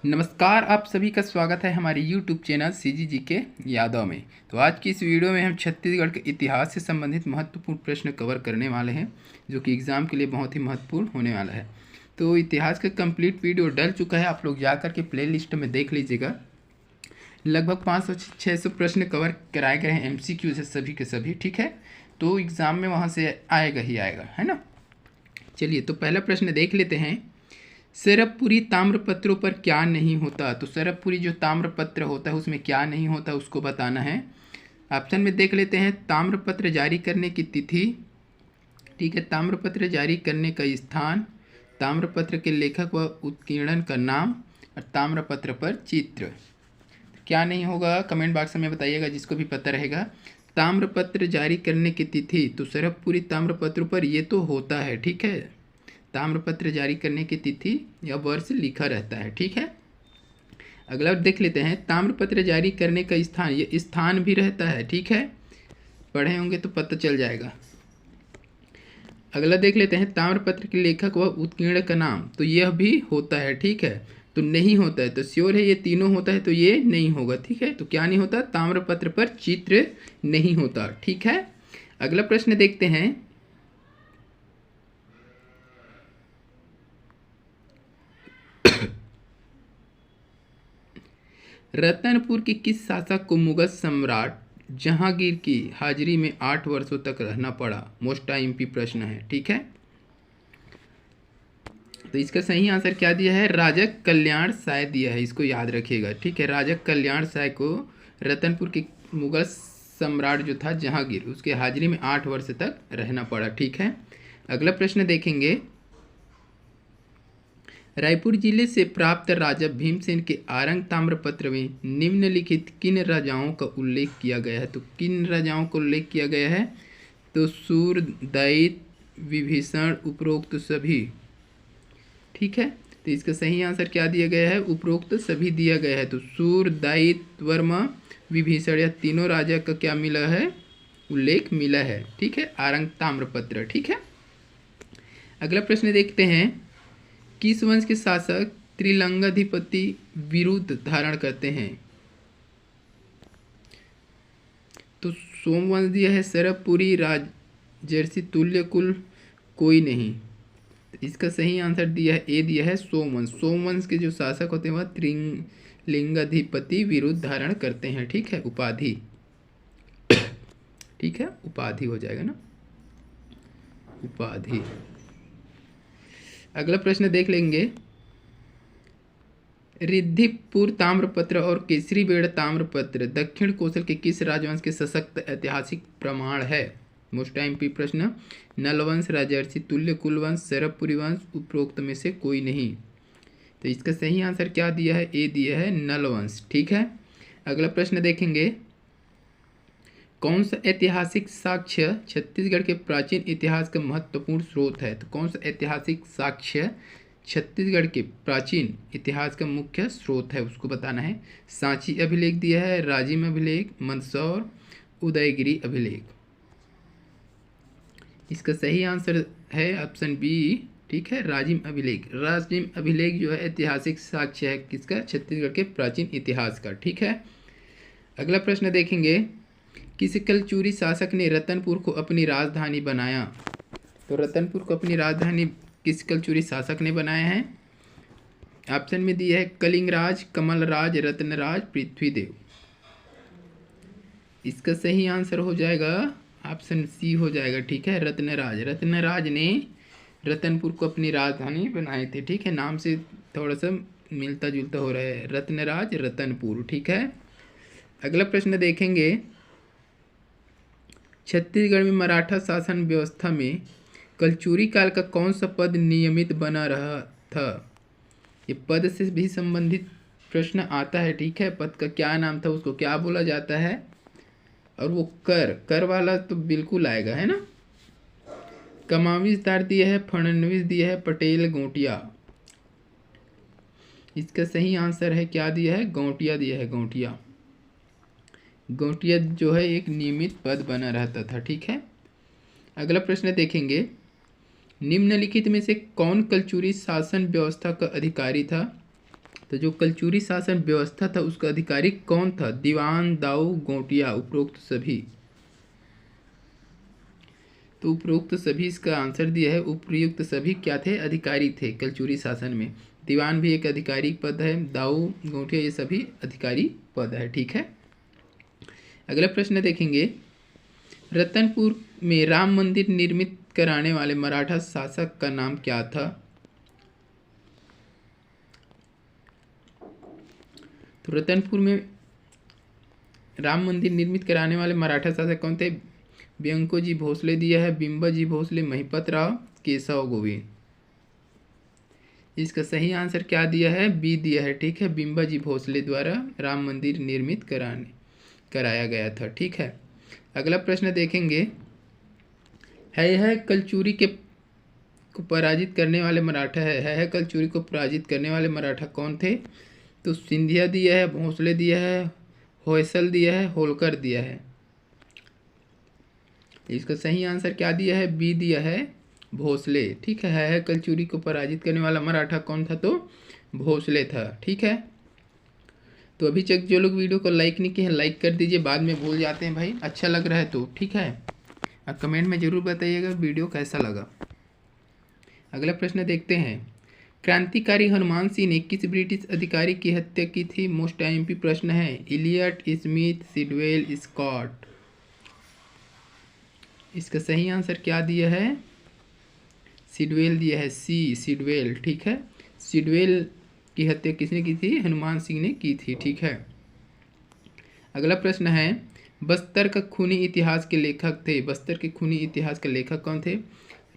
नमस्कार, आप सभी का स्वागत है हमारे YouTube चैनल CGG के यादव में। तो आज की इस वीडियो में हम छत्तीसगढ़ के इतिहास से संबंधित महत्वपूर्ण प्रश्न कवर करने वाले हैं, जो कि एग्ज़ाम के लिए बहुत ही महत्वपूर्ण होने वाला है। तो इतिहास का कंप्लीट वीडियो डल चुका है, आप लोग जा कर के प्लेलिस्ट में देख लीजिएगा। लगभग 500 से 600 प्रश्न कवर कराए गए हैं MCQ से सभी के सभी, ठीक है। तो एग्ज़ाम में वहाँ से आएगा ही आएगा, है ना। चलिए, तो पहला प्रश्न देख लेते हैं। सरबपुरी ताम्रपत्रों पर क्या नहीं होता? तो सरबपुरी जो ताम्रपत्र होता है उसमें क्या नहीं होता उसको बताना है। ऑप्शन में देख लेते हैं। ताम्रपत्र जारी करने की तिथि, ठीक है, ताम्रपत्र जारी करने का स्थान, ताम्रपत्र के लेखक व उत्कीर्णन का नाम और ताम्रपत्र पर चित्र। क्या नहीं होगा कमेंट बॉक्स में बताइएगा जिसको भी पता रहेगा। ताम्रपत्र जारी करने की तिथि, तो सरबपुरी ताम्रपत्र पर ये तो होता है, ठीक है। ताम्रपत्र जारी करने की तिथि या वर्ष लिखा रहता है, ठीक है। अगला देख लेते हैं। ताम्रपत्र जारी करने का स्थान, ये स्थान भी रहता है, ठीक है। पढ़े होंगे तो पता चल जाएगा। अगला देख लेते हैं। ताम्रपत्र के लेखक व उत्कीर्ण का नाम, तो यह भी होता है, ठीक है। तो नहीं होता है, तो श्योर है ये तीनों होता है, तो ये नहीं होगा, ठीक है। तो क्या नहीं होता? ताम्रपत्र पर चित्र नहीं होता, ठीक है। अगला प्रश्न देखते हैं। रतनपुर के किस शासक को मुगल सम्राट जहांगीर की हाजिरी में 8 वर्षों तक रहना पड़ा? मोस्ट आईएमपी प्रश्न है, ठीक है। तो इसका सही आंसर क्या दिया है? राजा कल्याण साय दिया है, इसको याद रखिएगा, ठीक है। राजा कल्याण साय को रतनपुर के मुगल सम्राट जो था जहांगीर, उसके हाजिरी में 8 वर्ष तक रहना पड़ा, ठीक है। अगला प्रश्न देखेंगे। रायपुर जिले से प्राप्त राजा भीमसेन के आरंग ताम्रपत्र में निम्नलिखित किन राजाओं का उल्लेख किया गया है? तो किन राजाओं का उल्लेख किया गया है? तो सूर, दैत, विभीषण, उपरोक्त सभी, ठीक है। तो इसका सही आंसर क्या दिया गया है? उपरोक्त सभी दिया गया है। तो सूर, दैत, वर्मा, विभीषण, यह तीनों राजा का क्या मिला है? उल्लेख मिला है, ठीक है, आरंग ताम्रपत्र, ठीक है। अगला प्रश्न देखते हैं। किस वंश के शासक त्रिलंगाधिपति विरुद्ध धारण करते हैं? तो सोमवंश दिया है, सरबपुरी, राजर्षि, तुल्यकुल, कोई नहीं। तो इसका सही आंसर दिया है, ए दिया है, सोमवंश। सोमवंश के जो शासक होते हैं वह त्रिलिंगाधिपति विरुद्ध धारण करते हैं, ठीक है, उपाधि, ठीक है, उपाधि हो जाएगा ना, उपाधि। अगला प्रश्न देख लेंगे। रिद्धिपुर ताम्रपत्र और केसरीबेड़ ताम्रपत्र दक्षिण कोसल के किस राजवंश के सशक्त ऐतिहासिक प्रमाण है? मोस्ट आईएमपी प्रश्न। नलवंश, राजर्षि, तुल्य कुलवंश, सरबपुरी वंश, उपरोक्त में से कोई नहीं। तो इसका सही आंसर क्या दिया है? ए दिया है, नलवंश, ठीक है। अगला प्रश्न देखेंगे। कौन सा ऐतिहासिक साक्ष्य छत्तीसगढ़ के प्राचीन इतिहास का महत्वपूर्ण स्रोत है? तो कौन सा ऐतिहासिक साक्ष्य छत्तीसगढ़ के प्राचीन इतिहास का मुख्य स्रोत है उसको बताना है। सांची अभिलेख दिया है, राजिम अभिलेख, मंदसौर, उदयगिरी अभिलेख। इसका सही आंसर है ऑप्शन बी, ठीक है, राजिम अभिलेख। राजिम अभिलेख जो है ऐतिहासिक साक्ष्य है किसका? छत्तीसगढ़ के प्राचीन इतिहास का, ठीक है। अगला प्रश्न देखेंगे। किस कलचुरी शासक ने रतनपुर को अपनी राजधानी बनाया? तो रतनपुर को अपनी राजधानी किस कलचुरी शासक ने बनाया है? ऑप्शन में दिया है कलिंगराज, कमलराज, रत्नराज, पृथ्वीदेव। इसका सही आंसर हो जाएगा ऑप्शन सी हो जाएगा, ठीक है, रत्नराज। रत्नराज ने रतनपुर को अपनी राजधानी बनाए थे, ठीक है। नाम से थोड़ा सा मिलता जुलता हो रहा है, रत्नराज, रतनपुर, ठीक है। अगला प्रश्न देखेंगे। छत्तीसगढ़ में मराठा शासन व्यवस्था में कलचुरी काल का कौन सा पद नियमित बना रहा था? ये पद से भी संबंधित प्रश्न आता है, ठीक है। पद का क्या नाम था, उसको क्या बोला जाता है? और वो कर वाला तो बिल्कुल आएगा, है ना। कमाविजदार दिया है, फडणवीस दिया है, पटेल, गोटिया। इसका सही आंसर है क्या दिया है? गोटिया दिया है, गोटिया। गोटिया जो है एक नियमित पद बना रहता था, ठीक है। अगला प्रश्न देखेंगे। निम्नलिखित में से कौन कलचुरी शासन व्यवस्था का अधिकारी था? तो जो कलचुरी शासन व्यवस्था था उसका अधिकारी कौन था? दीवान, दाऊ, गोटिया, उपरोक्त सभी। तो उपरोक्त सभी इसका आंसर दिया है। उपयुक्त सभी क्या थे? अधिकारी थे कलचुरी शासन में। दीवान भी एक अधिकारी पद है, दाऊ, गोटिया ये सभी अधिकारी पद है। ठीक है, अगला प्रश्न देखेंगे। रतनपुर में राम मंदिर निर्मित कराने वाले मराठा शासक का नाम क्या था? तो रतनपुर में राम मंदिर निर्मित कराने वाले मराठा शासक कौन थे? व्यंकोजी भोसले दिया है, बिंबाजी भोसले, महिपत राव, केशव गोविंद। इसका सही आंसर क्या दिया है? बी दिया है। ठीक है, बिंबाजी भोसले द्वारा राम मंदिर निर्मित कराया गया था। ठीक है, अगला प्रश्न देखेंगे। है कलचुरी को पराजित करने वाले मराठा है कलचुरी को पराजित करने वाले मराठा कौन थे? तो सिंधिया दिया है, भोसले दिया है, होयसल दिया है, होलकर दिया है। इसका सही आंसर क्या दिया है? बी दिया है, भोसले। ठीक है कलचुरी को पराजित करने वाला मराठा कौन था? तो भोसले था। ठीक है, तो अभी तक जो लोग वीडियो को लाइक नहीं किए हैं लाइक कर दीजिए, बाद में भूल जाते हैं भाई। अच्छा लग रहा है तो ठीक है, और कमेंट में ज़रूर बताइएगा वीडियो कैसा लगा। अगला प्रश्न देखते हैं। क्रांतिकारी हनुमान सिंह ने किस ब्रिटिश अधिकारी की हत्या की थी? मोस्ट आईएमपी प्रश्न है। Elliot, Smith, Sidwell, Scott. इसका सही आंसर क्या दिया है? सिडवेल दिया है, सी सिडवेल। ठीक है, सिडवेल की हत्या किसने की थी? हनुमान सिंह ने की थी। ठीक है, अगला प्रश्न है। बस्तर का खूनी इतिहास के लेखक थे। बस्तर के खूनी इतिहास के लेखक कौन थे?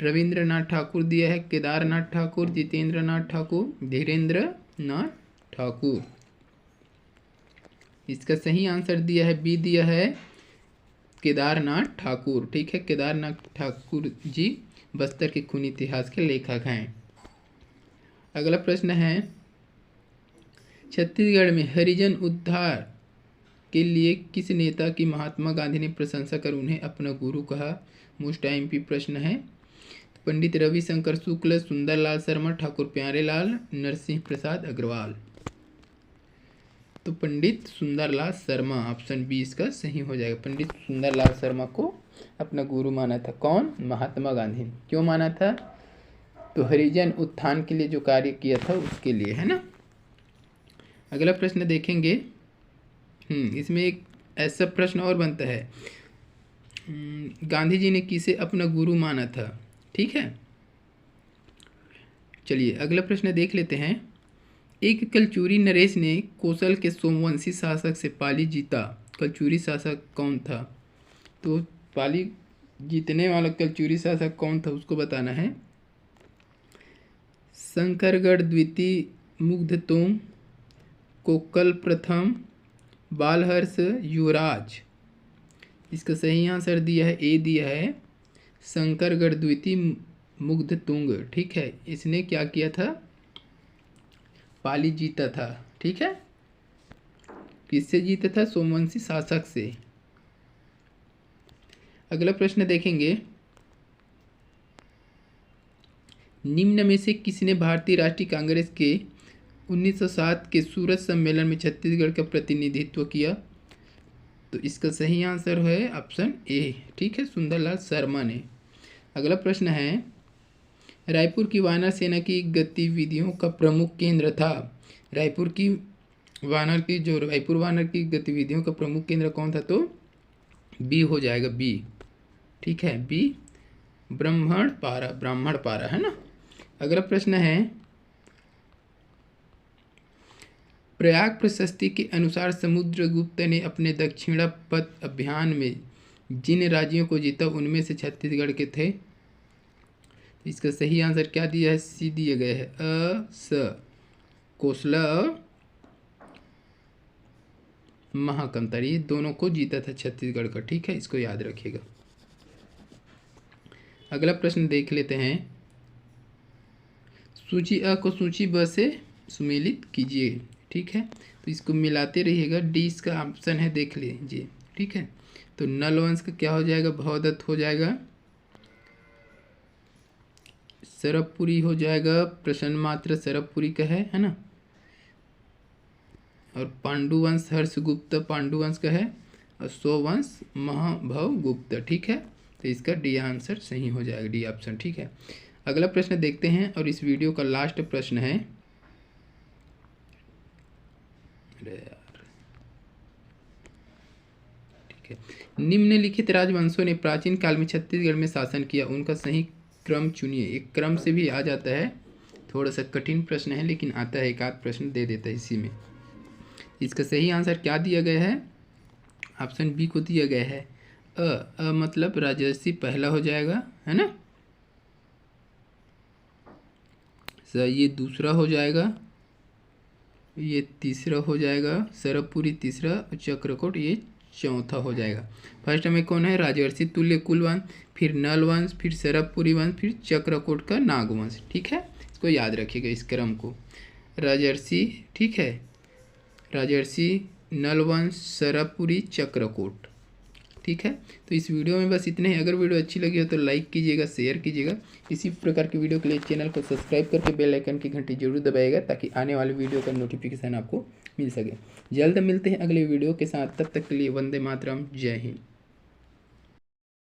रविंद्रनाथ ठाकुर दिया है, केदारनाथ ठाकुर, जितेंद्रनाथ ठाकुर, धीरेन्द्र नाथ ठाकुर। इसका सही आंसर दिया है, बी दिया है, केदारनाथ ठाकुर। ठीक है, केदारनाथ ठाकुर जी बस्तर के खूनी इतिहास के लेखक हैं। अगला प्रश्न है। छत्तीसगढ़ में हरिजन उद्धार के लिए किस नेता की महात्मा गांधी ने प्रशंसा कर उन्हें अपना गुरु कहा? मोस्ट आईएमपी प्रश्न है। पंडित रविशंकर शुक्ल, सुंदरलाल शर्मा, ठाकुर प्यारेलाल, नरसिंह प्रसाद अग्रवाल। तो पंडित सुंदरलाल शर्मा, ऑप्शन बी इसका सही हो जाएगा। पंडित सुंदरलाल शर्मा को अपना गुरु माना था कौन? महात्मा गांधी। क्यों माना था? तो हरिजन उत्थान के लिए जो कार्य किया था उसके लिए, है ना। अगला प्रश्न देखेंगे। इसमें एक ऐसा प्रश्न और बनता है, गांधी जी ने किसे अपना गुरु माना था? ठीक है, चलिए अगला प्रश्न देख लेते हैं। एक कलचुरी नरेश ने कौशल के सोमवंशी शासक से पाली जीता। कलचुरी शासक कौन था? तो पाली जीतने वाला कलचुरी शासक कौन था उसको बताना है। शंकरगढ़ द्वितीय, मुग्धतुंग, कोकल प्रथम, बालहर्ष, युवराज। इसका सही आंसर दिया है, ए दिया है, शंकरगढ़ द्वितीय मुग्धतुंग। ठीक है, इसने क्या किया था? पाली जीता था। ठीक है, किससे जीता था? सोमवंशी शासक से। अगला प्रश्न देखेंगे। निम्न में से किसने भारतीय राष्ट्रीय कांग्रेस के 1907 के सूरत सम्मेलन में छत्तीसगढ़ का प्रतिनिधित्व किया? तो इसका सही आंसर है ऑप्शन ए। ठीक है, सुंदरलाल शर्मा ने। अगला प्रश्न है। रायपुर की वानर सेना की गतिविधियों का प्रमुख केंद्र था। रायपुर वानर की गतिविधियों का प्रमुख केंद्र कौन था? तो बी हो जाएगा, बी। ठीक है, बी ब्राह्मणपारा है ना। अगला प्रश्न है। प्रयाग प्रशस्ति के अनुसार समुद्रगुप्त ने अपने दक्षिणापथ अभियान में जिन राज्यों को जीता उनमें से छत्तीसगढ़ के थे। इसका सही आंसर क्या दिया है? सी दिए गए है, स कोसला महाकमतर, ये दोनों को जीता था छत्तीसगढ़ का। ठीक है, इसको याद रखिएगा। अगला प्रश्न देख लेते हैं। सूची अ को सूची ब से सुमेलित कीजिए। ठीक है, तो इसको मिलाते रहिएगा। डी इसका ऑप्शन है, देख लीजिए। ठीक है, तो नलवंश का क्या हो जाएगा? भवदत्त हो जाएगा। सरबपुरी हो जाएगा, प्रसन्न मात्र सरबपुरी का है ना। और पांडुवंश हर्षगुप्त पांडुवंश का है, और सोवंश महाभवगुप्त। ठीक है, तो इसका डी आंसर सही हो जाएगा, डी ऑप्शन। ठीक है, अगला प्रश्न देखते हैं और इस वीडियो का लास्ट प्रश्न है। अरे यार, ठीक है। निम्नलिखित राजवंशों ने प्राचीन काल में छत्तीसगढ़ में शासन किया, उनका सही क्रम चुनिए। एक क्रम से भी आ जाता है, थोड़ा सा कठिन प्रश्न है लेकिन आता है, एक आध प्रश्न दे देता है इसी में। इसका सही आंसर क्या दिया गया है? ऑप्शन बी को दिया गया है अ मतलब राजर्षि पहला हो जाएगा, है ना सर, ये दूसरा हो जाएगा, ये तीसरा हो जाएगा, सरबपुरी तीसरा, और चक्रकोट ये चौथा हो जाएगा। फर्स्ट में कौन है? राजर्षि तुल्य कुलवंश, फिर नल वंश, फिर सरबपुरी वंश, फिर चक्रकोट का नागवंश। ठीक है, इसको याद रखिएगा इस क्रम को। राजर्षि, ठीक है, राजर्षि, नलवंश, सरबपुरी, चक्रकोट। ठीक है, तो इस वीडियो में बस इतने ही। अगर वीडियो अच्छी लगी हो तो लाइक कीजिएगा, शेयर कीजिएगा। इसी प्रकार की वीडियो के लिए चैनल को सब्सक्राइब करके बेल आइकन की घंटी जरूर दबाइएगा, ताकि आने वाले वीडियो का नोटिफिकेशन आपको मिल सके। जल्द मिलते हैं अगले वीडियो के साथ, तब तक के लिए वंदे मातरम, जय हिंद।